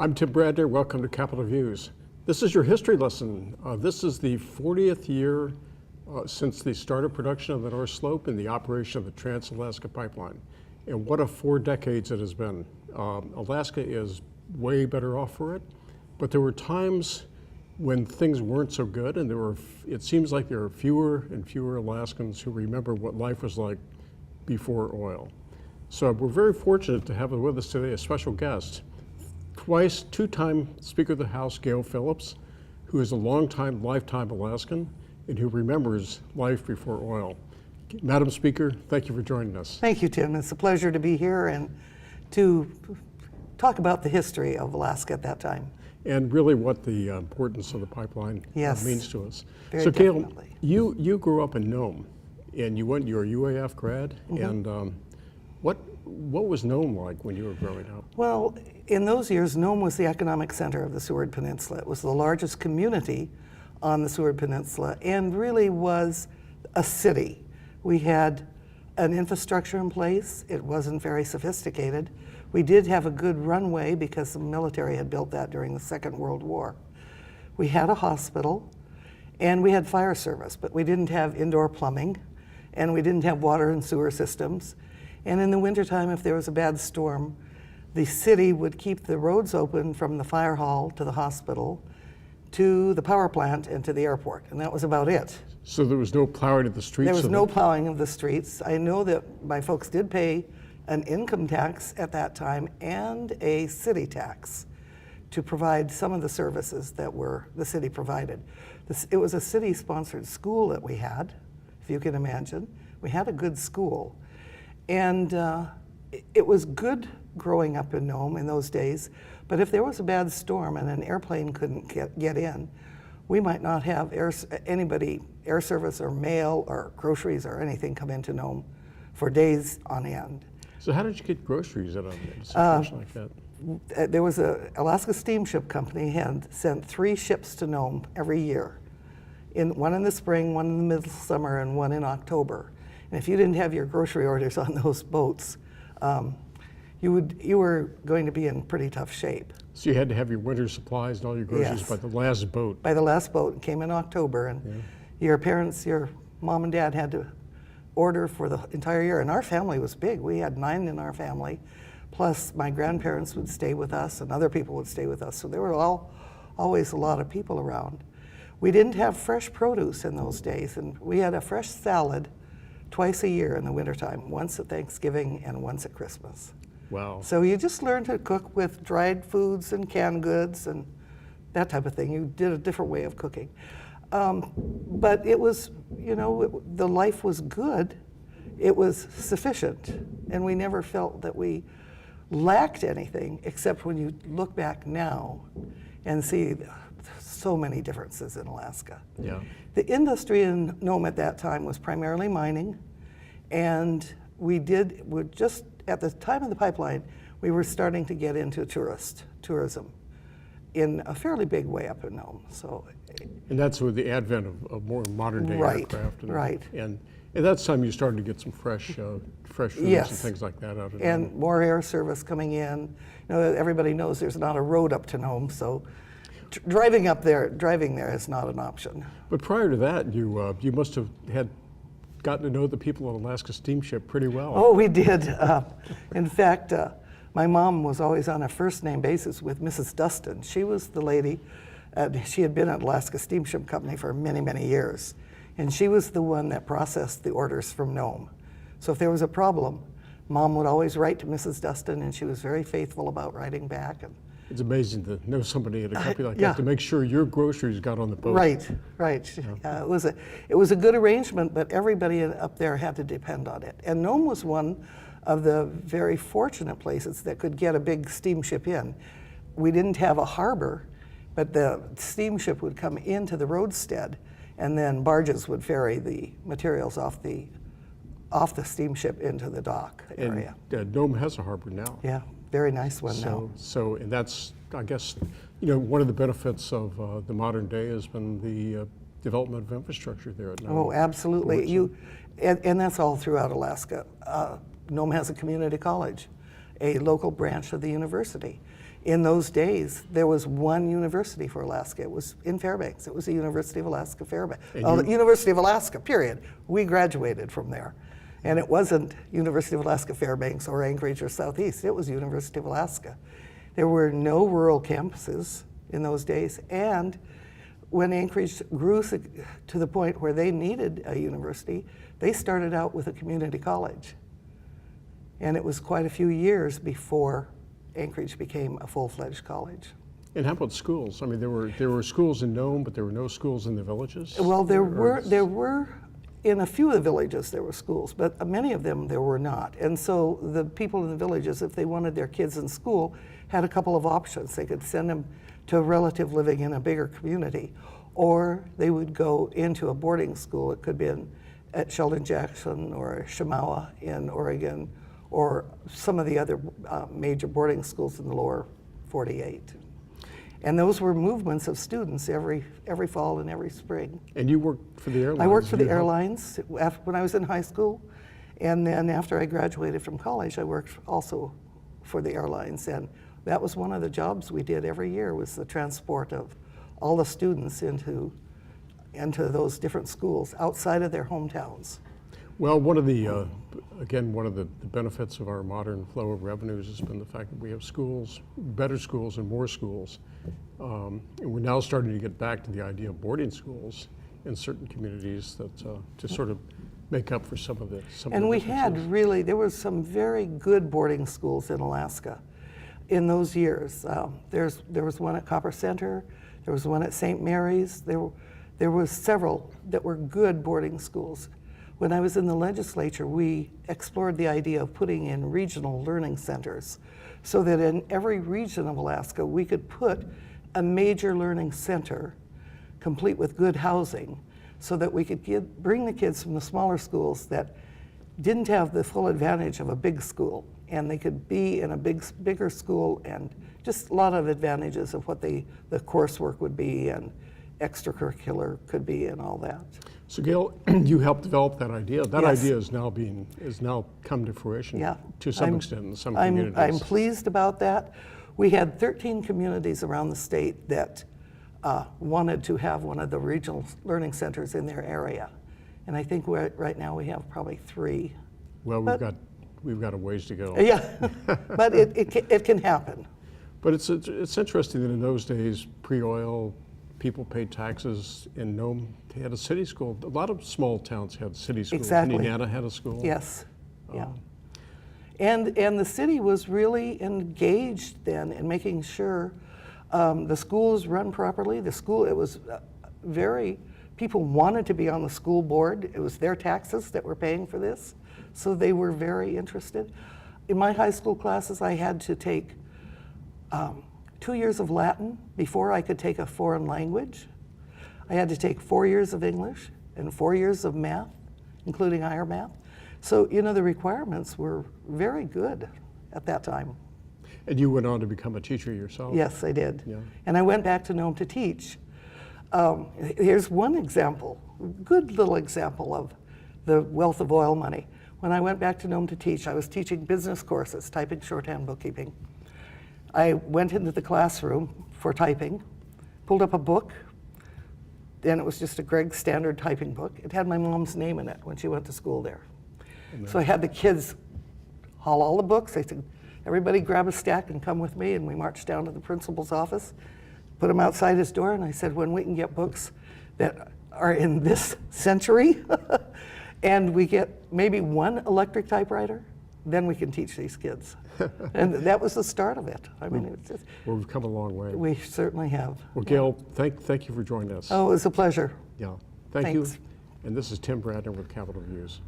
I'm Tim Bradner. Welcome to Capitol Views. This is your history lesson. This is the 40th year since the start of production of the North Slope and the operation of the Trans-Alaska Pipeline. And what a 4 decades it has been. Alaska is way better off for it, but there were times when things weren't so good, and it seems like there are fewer and fewer Alaskans who remember what life was like before oil. So we're very fortunate to have with us today a special guest, two-time Speaker of the House, Gail Phillips, who is a lifetime Alaskan, and who remembers life before oil. Madam Speaker, thank you for joining us. Thank you, Tim. It's a pleasure to be here and to talk about the history of Alaska at that time. And really what the importance of the pipeline means to us. Very so definitely. Gail, you grew up in Nome, and you're a UAF grad, and what was Nome like when you were growing up? Well, in those years, Nome was the economic center of the Seward Peninsula. It was the largest community on the Seward Peninsula and really was a city. We had an infrastructure in place. It wasn't very sophisticated. We did have a good runway because the military had built that during the Second World War. We had a hospital and we had fire service, but we didn't have indoor plumbing and we didn't have water and sewer systems. And in the wintertime, if there was a bad storm, the city would keep the roads open from the fire hall to the hospital to the power plant and to the airport, and that was about it. So there was no plowing of the streets? There was no plowing of the streets. I know that my folks did pay an income tax at that time and a city tax to provide some of the services that the city provided. It was a city-sponsored school that we had, if you can imagine. We had a good school. And it was good growing up in Nome in those days, but if there was a bad storm and an airplane couldn't get in, we might not have air service or mail or groceries or anything come into Nome for days on end. So how did you get groceries in a situation like that? There was Alaska Steamship Company had sent 3 ships to Nome every year. One in the spring, one in the middle summer, and one in October. And if you didn't have your grocery orders on those boats, you were going to be in pretty tough shape. So you had to have your winter supplies and all your groceries by the last boat. By the last boat. It came in October, and your parents, your mom and dad had to order for the entire year. And our family was big. We had 9 in our family, plus my grandparents would stay with us and other people would stay with us. So there were always a lot of people around. We didn't have fresh produce in those days, and we had a fresh salad twice a year in the wintertime, once at Thanksgiving and once at Christmas. Wow. So you just learned to cook with dried foods and canned goods and that type of thing. You did a different way of cooking. But it was, the life was good. It was sufficient. And we never felt that we lacked anything, except when you look back now and see so many differences in Alaska. Yeah. The industry in Nome at that time was primarily mining, and we're just at the time of the pipeline, we were starting to get into tourism in a fairly big way up in Nome. And that's with the advent of more modern day aircraft. And at that time you started to get some fresh foods and things like that out of Nome. And more air service coming in. Everybody knows there's not a road up to Nome, so driving there is not an option. But prior to that, you must have had gotten to know the people on Alaska Steamship pretty well. Oh, we did. In fact, my mom was always on a first-name basis with Mrs. Dustin. She was the lady, she had been at Alaska Steamship Company for many, many years, and she was the one that processed the orders from Nome. So if there was a problem, Mom would always write to Mrs. Dustin, and she was very faithful about writing back. It's amazing to know somebody at a company like that to make sure your groceries got on the boat. Right. It was a good arrangement, but everybody up there had to depend on it. And Nome was one of the very fortunate places that could get a big steamship in. We didn't have a harbor, but the steamship would come into the roadstead, and then barges would ferry the materials off the steamship into the dock area. And Nome has a harbor now. Yeah. Very nice one now. So, and that's, I guess, one of the benefits of the modern day has been the development of infrastructure there at Nome. Oh, absolutely. And that's all throughout Alaska. Nome has a community college, a local branch of the university. In those days, there was one university for Alaska. It was in Fairbanks. It was the University of Alaska Fairbanks. The University of Alaska, period. We graduated from there. And it wasn't University of Alaska Fairbanks or Anchorage or Southeast. It was University of Alaska. There were no rural campuses in those days. And when Anchorage grew to the point where they needed a university, they started out with a community college. And it was quite a few years before Anchorage became a full-fledged college. And how about schools? I mean, there were schools in Nome, but there were no schools in the villages? Well, there were in a few of the villages there were schools, but many of them there were not. And so the people in the villages, if they wanted their kids in school, had a couple of options. They could send them to a relative living in a bigger community, or they would go into a boarding school. It could be at Sheldon Jackson or Shamawa in Oregon, or some of the other major boarding schools in the lower 48. And those were movements of students every fall and every spring. And you worked for the airlines? I worked for the airlines when I was in high school. And then after I graduated from college, I worked also for the airlines. And that was one of the jobs we did every year, was the transport of all the students into those different schools outside of their hometowns. Well, one of the benefits of our modern flow of revenues has been the fact that we have schools, better schools and more schools. And we're now starting to get back to the idea of boarding schools in certain communities that to sort of make up for some of the And we differences. had there was some very good boarding schools in Alaska in those years. There was one at Copper Center, there was one at St. Mary's, there was several that were good boarding schools. When I was in the legislature, we explored the idea of putting in regional learning centers so that in every region of Alaska, we could put a major learning center complete with good housing so that we could bring the kids from the smaller schools that didn't have the full advantage of a big school, and they could be in a bigger school, and just a lot of advantages of what the coursework would be and extracurricular could be and all that. So Gail, you helped develop that idea. That Yes. idea is now come to fruition to some extent in some communities. I'm pleased about that. We had 13 communities around the state that wanted to have one of the regional learning centers in their area. And I think right now we have probably 3. Well, we've got a ways to go. Yeah, but it can happen. But it's interesting that in those days, pre-oil, people paid taxes. In Nome, they had a city school. A lot of small towns had city schools. Exactly. Indiana had a school. Yes, yeah. And the city was really engaged then in making sure the schools run properly. The school, it was people wanted to be on the school board. It was their taxes that were paying for this. So they were very interested. In my high school classes, I had to take 2 years of Latin before I could take a foreign language. I had to take 4 years of English and 4 years of math, including higher math. So, the requirements were very good at that time. And you went on to become a teacher yourself? Yes, I did. Yeah. And I went back to Nome to teach. Here's one example, good little example of the wealth of oil money. When I went back to Nome to teach, I was teaching business courses, typing, shorthand, bookkeeping. I went into the classroom for typing, pulled up a book, and it was just a Gregg Standard typing book. It had my mom's name in it when she went to school there. So I had the kids haul all the books. They said, everybody grab a stack and come with me, and we marched down to the principal's office, put them outside his door, and I said, when we can get books that are in this century, and we get maybe one electric typewriter, then we can teach these kids. And that was the start of it. I mean, it's just, Well, we've come a long way. we certainly have. Well, Gail, thank you for joining us. Oh, it was a pleasure. Yeah, thank you. Thanks. And this is Tim Bradner with Capital Views.